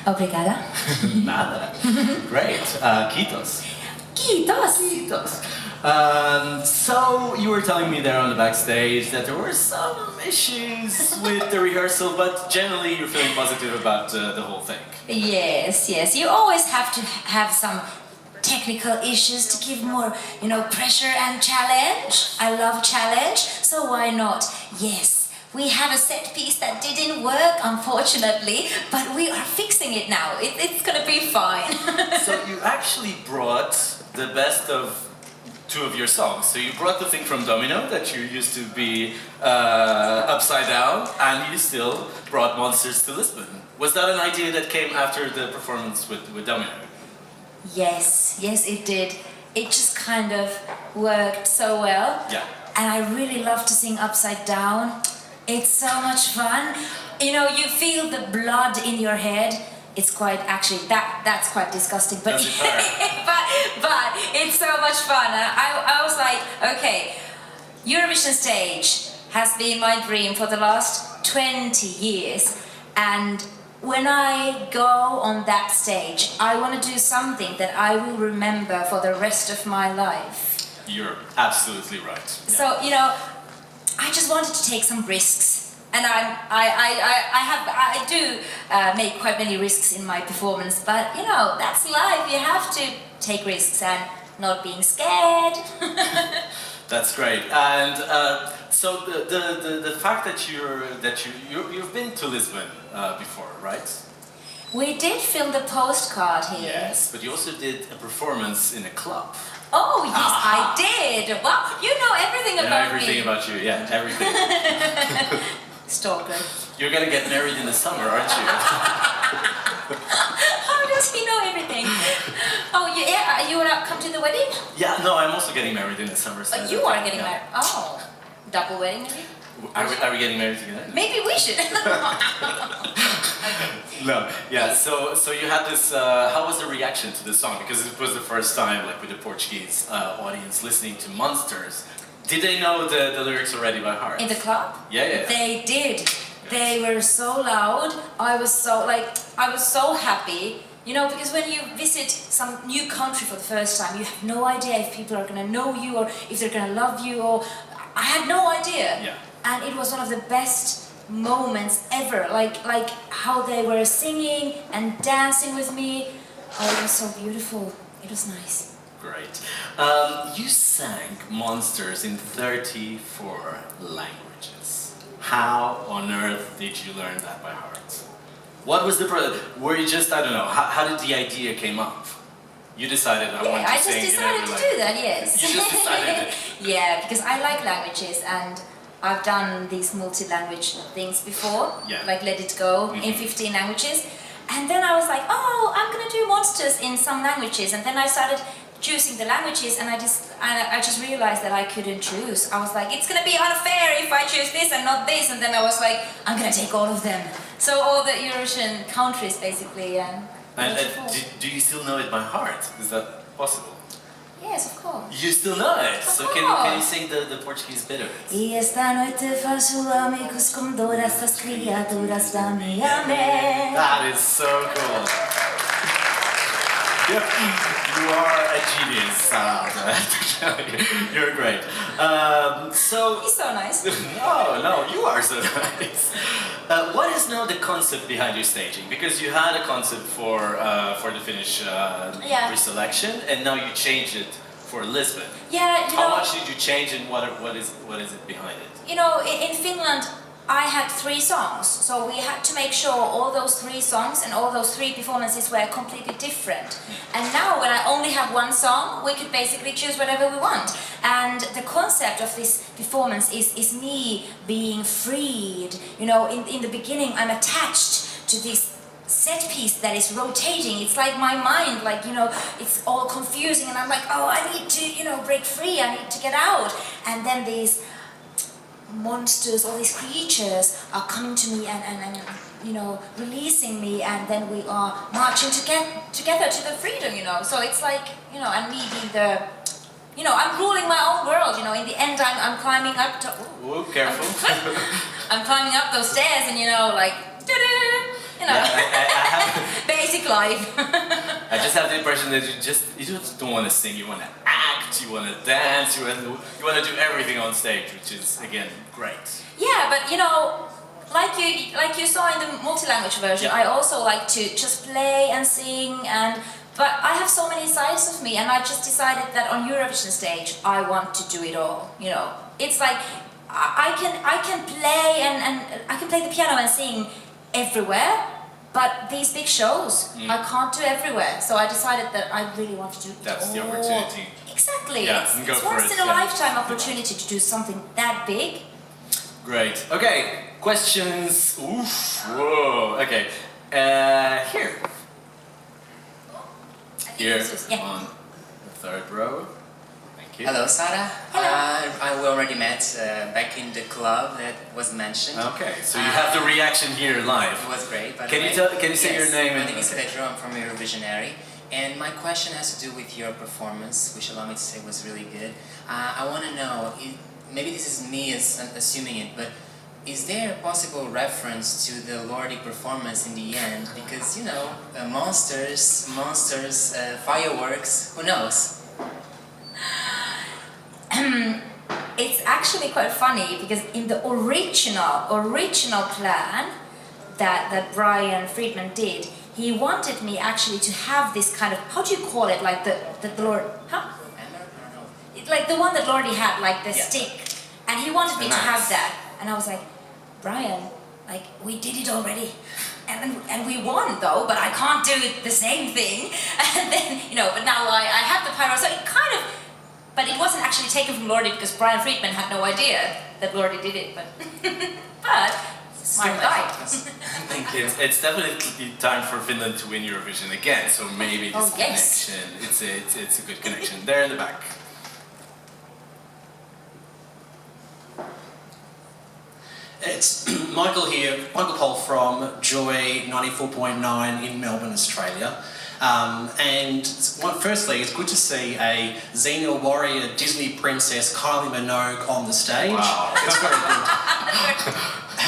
Obrigada. Nada. Great. Kiitos. Kiitos. Kiitos. So you were telling me there on the backstage that there were some issues with the rehearsal, but generally you're feeling positive about the whole thing. Yes, yes. You always have to have some technical issues to give more, pressure and challenge. I love challenge, so why not? Yes. We have a set piece that didn't work, unfortunately, but we are fixing it now. It's gonna be fine. So you actually brought the best of two of your songs. So you brought the thing from Domino that you used to be upside down, and you still brought Monsters to Lisbon. Was that an idea that came after the performance with Domino? Yes, it did. It just kind of worked so well. Yeah. And I really love to sing upside down. It's so much fun. You feel the blood in your head. It's quite, actually, that's quite disgusting, but but it's so much fun. I was like, okay, Eurovision stage has been my dream for the last 20 years. And when I go on that stage, I want to do something that I will remember for the rest of my life. You're absolutely right. Yeah. So, I just wanted to take some risks, and I do make quite many risks in my performance. But that's life. You have to take risks and not being scared. That's great. And so the fact that you've been to Lisbon before, right? We did film the postcard here. Yes, but you also did a performance in a club. Oh, yes, I did. Wow, you know everything about me. Everything about you, yeah, everything. Stalker. You're gonna get married in the summer, aren't you? How does he know everything? Oh, yeah, you wanna come to the wedding? Yeah, no, I'm also getting married in the summer. So you are getting married? Oh, double wedding maybe? Are we getting married together? Maybe we should. No, yeah. So you had this. How was the reaction to this song? Because it was the first time, like, with the Portuguese audience listening to Monsters. Did they know the lyrics already by heart? In the club? Yeah. They did. Yes. They were so loud. I was so happy. Because when you visit some new country for the first time, you have no idea if people are gonna know you or if they're gonna love you. Or I had no idea. Yeah. And it was one of the best moments ever, like how they were singing and dancing with me. Oh, it was so beautiful. It was nice. Great. You sang Monsters in 34 languages. How on earth did you learn that by heart? What was the were you just, I don't know, how did the idea came up? You decided I want to sing. I just decided to do that, yes. You just decided it? Yeah, because I like languages and I've done these multi-language things before, like Let It Go in 15 languages. And then I was like, oh, I'm going to do Monsters in some languages. And then I started choosing the languages and I just realized that I couldn't choose. I was like, it's going to be unfair if I choose this and not this. And then I was like, I'm going to take all of them. So all the Eurasian countries, basically. And do you still know it by heart? Is that possible? Yes, of course. You still know it? So can you sing the Portuguese bit of it? E esta noite faço amigos com todas as criaturas da minha mente. That is so cool. You are a genius, Saara Aalto. You're great. He's so nice. No, you are so nice. What is now the concept behind your staging? Because you had a concept for the Finnish preselection, and now you changed it for Lisbon. Yeah, How much did you change, and what is it behind it? In Finland, I had 3 songs, so we had to make sure all those 3 songs and all those 3 performances were completely different. And now when I only have 1 song, we could basically choose whatever we want. And the concept of this performance is me being freed. In the beginning, I'm attached to this set piece that is rotating. It's like my mind, it's all confusing, and I'm like, oh, I need to, break free. I need to get out. And then these monsters, all these creatures are coming to me and releasing me, and then we are marching together to the freedom, So it's like, and me being the, I'm ruling my own world, In the end, I'm climbing up to. Ooh, careful. I'm climbing up those stairs, and life. I just have the impression that you just don't want to sing, you want to act, you want to dance, you want to do everything on stage, which is again great. Yeah, but you know, like you saw in the multi-language version, I also like to just play and sing but I have so many sides of me, and I just decided that on Eurovision stage I want to do it all. You know, it's like I can play and I can play the piano and sing everywhere, but these big shows I can't do everywhere. So I decided that I really want to do it That's all. the opportunity. Exactly. Yeah, It's once in a lifetime opportunity to do something that big. Great. Okay, questions. Oof. Whoa. Okay. Here. Here on the third row. Thank you. Hello, Saara. Hello. We already met back in the club that was mentioned. Okay, so you have the reaction here live. It was great. By the Can way. you say your name? My name is Pedro. I'm from Eurovisionary, and my question has to do with your performance, which allow me to say was really good. I want to know, maybe this is me assuming it, but is there a possible reference to the Lordi performance in the end? Because, you know, monsters, fireworks, who knows? It's actually quite funny because in the original plan that Brian Friedman did, he wanted me actually to have this kind of, how do you call it, like the Lord, huh? Like the one that Lordi had, like the stick, and he wanted me to have that, and I was like, Brian, like we did it already, and we won though, but I can't do it the same thing, and then but now I have the pyro, so it kind of, but it wasn't actually taken from Lordi because Brian Friedman had no idea that Lordi did it, but smart guy. Thank you. It's definitely time for Finland to win Eurovision again, so maybe this yes. connection, it's a good connection. There in the back. It's Michael here, Michael Poll from Joy 94.9 in Melbourne, Australia. Firstly, it's good to see a Xena warrior Disney princess Kylie Minogue on the stage. Wow. It's very good.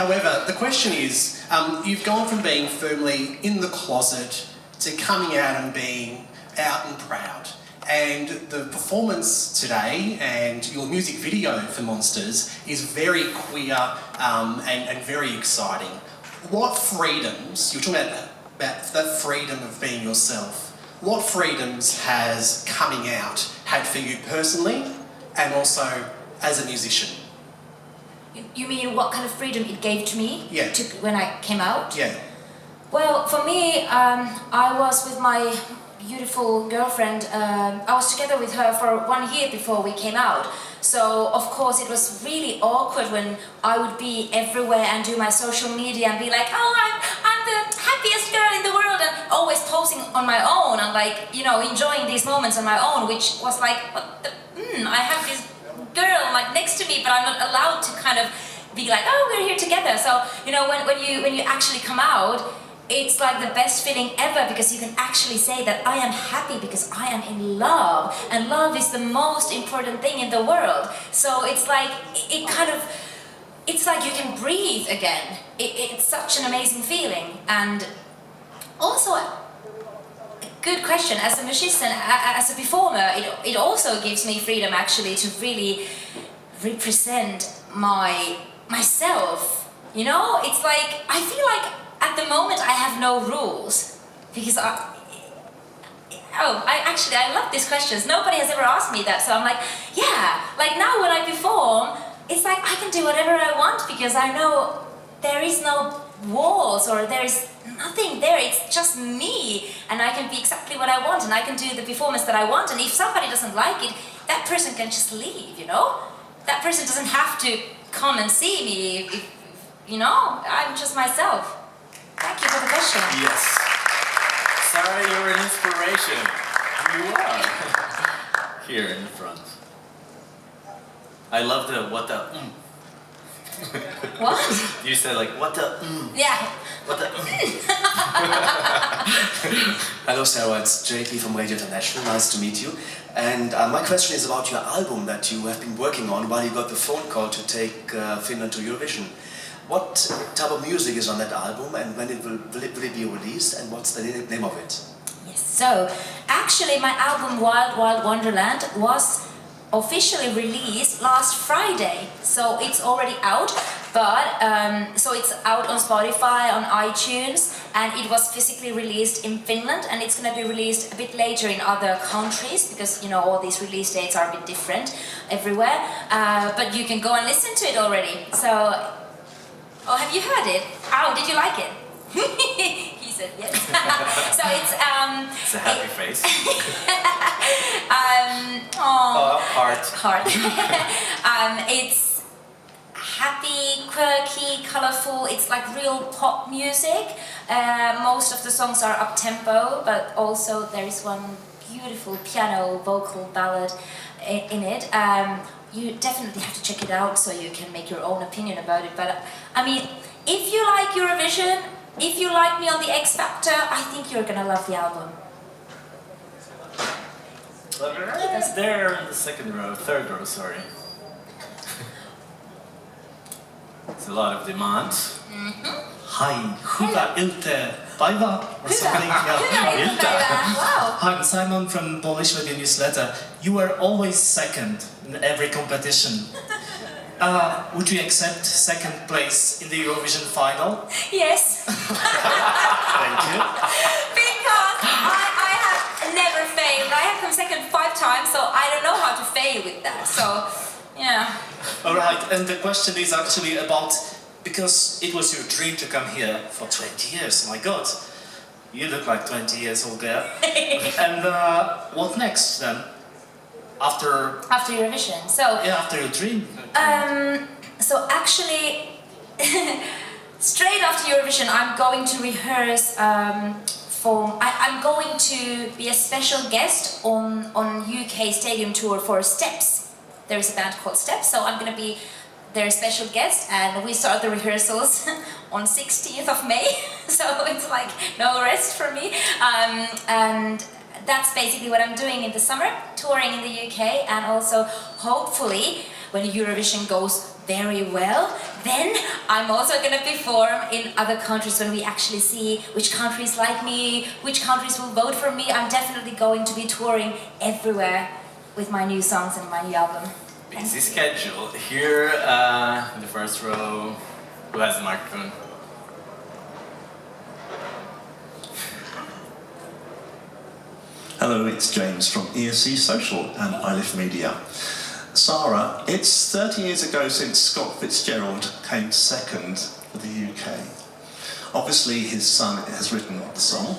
However, the question is, you've gone from being firmly in the closet to coming out and being out and proud. And the performance today and your music video for Monsters is very queer and very exciting. What freedoms, you're talking about that freedom of being yourself, what freedoms has coming out had for you personally and also as a musician? You mean what kind of freedom it gave to me Yeah. when I came out? Yeah. Well, for me, I was with my beautiful girlfriend. I was together with her for 1 year before we came out. So, of course, it was really awkward when I would be everywhere and do my social media and be like, oh, I'm the happiest girl in the world, and always posing on my own and enjoying these moments on my own, which was like, I have this girl next to me, but I'm not allowed to kind of be like, oh, we're here together. So, when you actually come out, it's like the best feeling ever because you can actually say that I am happy because I am in love, and love is the most important thing in the world. So it's like it's like you can breathe again. It's such an amazing feeling. And also, good question, as a musician, as a performer, it also gives me freedom actually to really represent myself. It's like I feel like at the moment I have no rules because I love these questions. Nobody has ever asked me that, so I'm like, yeah. Like now when I perform, it's like I can do whatever I want because I know there is no walls or there is nothing there. It's just me, and I can be exactly what I want, and I can do the performance that I want. And if somebody doesn't like it, that person can just leave. That person doesn't have to come and see me. I'm just myself. Thank you for the question. Yes. Saara, you're an inspiration. You are. Here in the front. I love the what the What? You said what the Yeah. What the Hello Sarah, it's JP from Radio International, nice to meet you. And my question is about your album that you have been working on while you got the phone call to take Finland to Eurovision. what type of music is on that album, and when will it be released, and what's the name of it? Yes. So actually, my album Wild Wild Wonderland was officially released last Friday, so it's already out. But so it's out on Spotify, on iTunes, and it was physically released in Finland, and it's going to be released a bit later in other countries because you know all these release dates are a bit different everywhere. But you can go and listen to it already. So, oh, have you heard it? Oh, did you like it? He said yes. So it's It's a happy face. Heart. It's happy, quirky, colorful. It's like real pop music. Most of the songs are up tempo, but also there is one beautiful piano vocal ballad in it. You definitely have to check it out so you can make your own opinion about it. But I mean, if you like Eurovision, if you like me on the X Factor, I think you're gonna love the album. It's there in the third row, sorry. It's a lot of demand. Hi, hyvää iltapäivää or something. Wow. I'm Simon from Polish Media Newsletter. You were always second in every competition. Would you accept second place in the Eurovision final? Yes. Thank you. Because I have never failed. I have come second 5 times, so I don't know how to fail with that. So, yeah. Alright, and the question is actually about, because it was your dream to come here for 20 years, my god. You look like 20 years old girl. And what next then? After Eurovision. So yeah, after your dream. so actually, straight after Eurovision, I'm going to rehearse. I'm going to be a special guest on UK stadium tour for Steps. There is a band called Steps, so I'm going to be their special guest, and we start the rehearsals on 16th of May. So it's like no rest for me, and that's basically what I'm doing in the summer, touring in the UK, and also hopefully when Eurovision goes very well, then I'm also going to perform in other countries when we actually see which countries like me, which countries will vote for me. I'm definitely going to be touring everywhere with my new songs and my new album. Busy schedule. Here in the first row, who has the microphone? Hello, it's James from ESC Social and iLive Media. Saara, it's 30 years ago since Scott Fitzgerald came second for the UK. Obviously his son has written the song.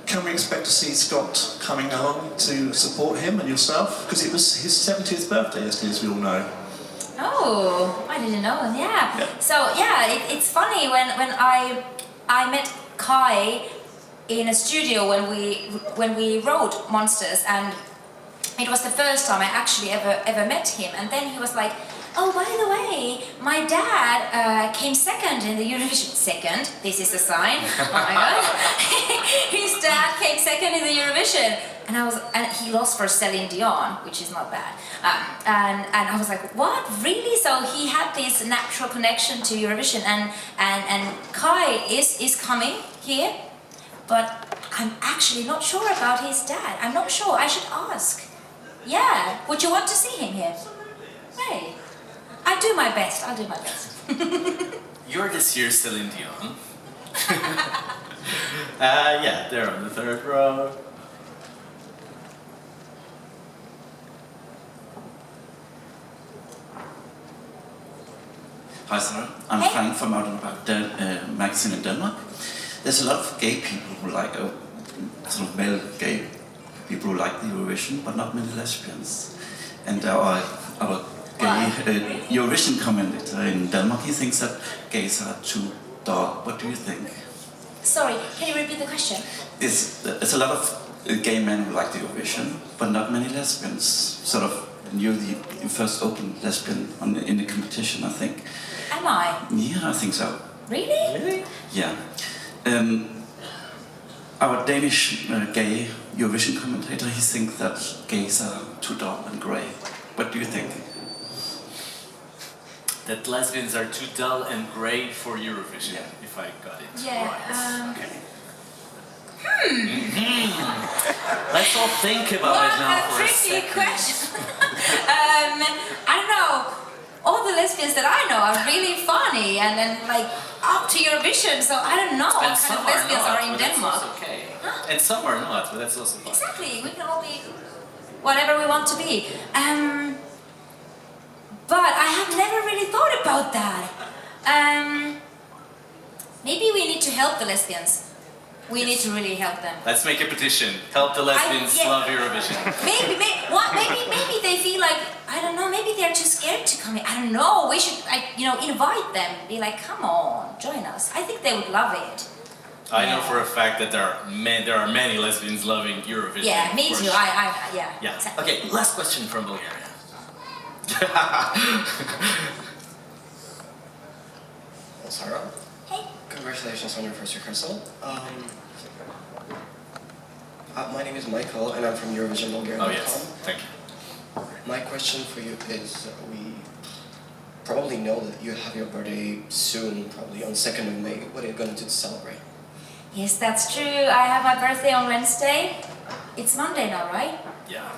Can we expect to see Scott coming along to support him and yourself? Because it was his 70th birthday yesterday, as we all know. Oh, I didn't know. Yeah. So yeah, it's funny when I met Kai in a studio when we wrote Monsters, and it was the first time I actually ever met him. And then he was like, "Oh, by the way, my dad came second in the Eurovision." Second, this is a sign. Oh my god! His dad came second in the Eurovision, and he lost for Celine Dion, which is not bad. And I was like, "What? Really?" So he had this natural connection to Eurovision, and Kai is coming here, but I'm actually not sure about his dad. I'm not sure. I should ask. Yeah. Would you want to see him here? Hey. I'll do my best. You're this year's Celine Dion. Yeah, they're on the third row. Hi, Saara. I'm Frank from Out and About magazine in Denmark. There's a lot of gay people who like, sort of male gay people who like the Eurovision, but not many lesbians. And our gay Eurovision commentator in Denmark, he thinks that gays are too dark. What do you think? Sorry, can you repeat the question? There's a lot of gay men who like the Eurovision, but not many lesbians. Sort of, you're the first open lesbian in the competition, I think. Am I? Yeah, I think so. Really? Yeah. Our Danish gay Eurovision commentator, he thinks that gays are too dark and grey. What do you think? that lesbians are too dull and grey for Eurovision, Yeah. if I got it Yeah. right. Let's all think about it What now a for a tricky second. question. I don't know. All the lesbians that I know are really funny and then like up to Eurovision. So I don't know And what kind some of lesbians not, are in but that's Denmark. also okay. And some are not, but that's also fine. Exactly. We can all be whatever we want to be. But I have never really thought about that. Maybe we need to help the lesbians. We need to really help them. Let's make a petition. Help the lesbians yeah. love Eurovision. Maybe they feel like, I don't know, maybe they're too scared to come in. I don't know. We should, like, invite them. Be like, come on, join us. I think they would love it. I know for a fact that there are many lesbians loving Eurovision. Yeah, me for too. sure. Yeah. Yeah. Exactly. Okay, last question from Bulgaria. Saara, Hey. congratulations on your first rehearsal. My name is Michael and I'm from Eurovision Bulgaria.com. Oh yes, thank you. My question for you is, we probably know that you have your birthday soon, probably on 2nd of May. What are you going to do to celebrate? Yes, that's true. I have my birthday on Wednesday. It's Monday now, right? Yeah.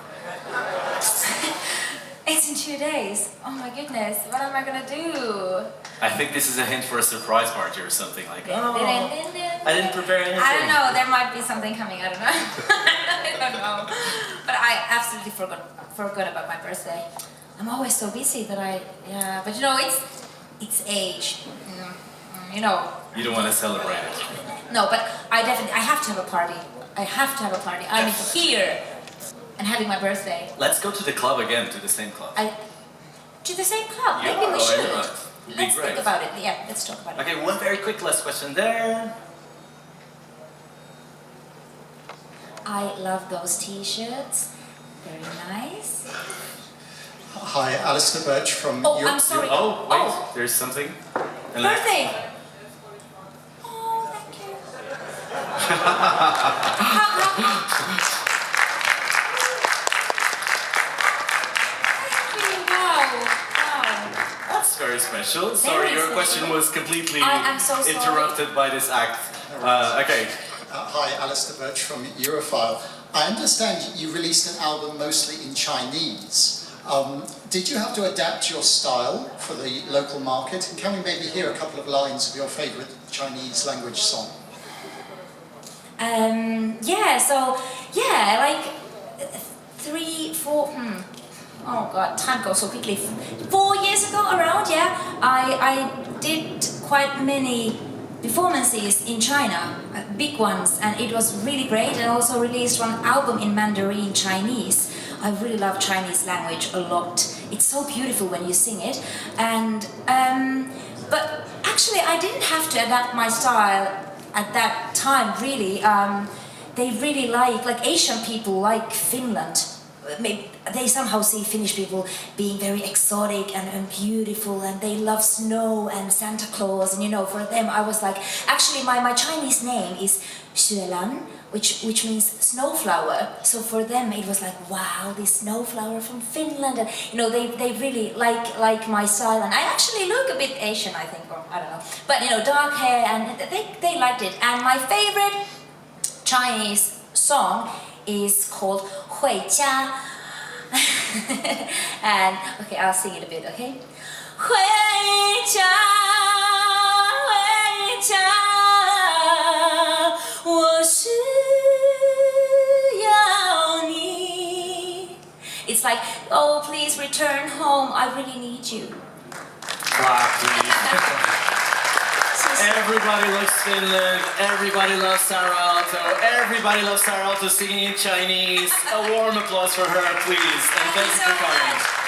It's in 2 days. Oh my goodness, what am I gonna do? I think this is a hint for a surprise party or something like that. I didn't prepare anything. I don't know, there might be something coming, I don't know. I don't know. But I absolutely forgot about my birthday. I'm always so busy that but it's age. You don't want to celebrate it. No, but I have to have a party. I have to have a party. I'm here and having my birthday. Let's go to the club again, to the same club. To the same club? Yeah, Maybe we why should. not? Would be Let's great. think about it. Yeah, let's talk about it. Okay, one very quick last question there. I love those t-shirts. Very nice. Hi, Alistair Birch from Oh, I'm sorry. Oh, wait, there's something. And Birthday! Oh, thank you. Wow. That's very special. Sorry, your question was completely I'm so sorry. interrupted by this act. Okay. Hi, Alistair Birch from Europhile. I understand you released an album mostly in Chinese. Did you have to adapt your style for the local market? And can we maybe hear a couple of lines of your favourite Chinese language song? Like 3, 4, oh god, time goes so quickly. 4 years ago around, I did quite many performances in China, big ones, and it was really great. And also released one album in Mandarin Chinese. I really love Chinese language a lot. It's so beautiful when you sing it. And but actually I didn't have to adapt my style at that time really. They really like Asian people like Finland. They somehow see Finnish people being very exotic and beautiful, and they love snow and Santa Claus, and for them I was like, actually my Chinese name is Xuelan, which means snowflower. So for them it was like, wow, this snowflower from Finland, and they really like my style, and I actually look a bit Asian, I think, or I don't know, but dark hair, and they liked it. And my favorite Chinese song is called Hui Jia. And okay, I'll sing it a bit, okay? Hui Jia, Hui Jia, 我需要你. It's like, oh, please return home. I really need you. Clap, please. Everybody loves Finland, everybody loves Saara Aalto, everybody loves Saara Aalto singing in Chinese. A warm applause for her, please, and thank you for coming.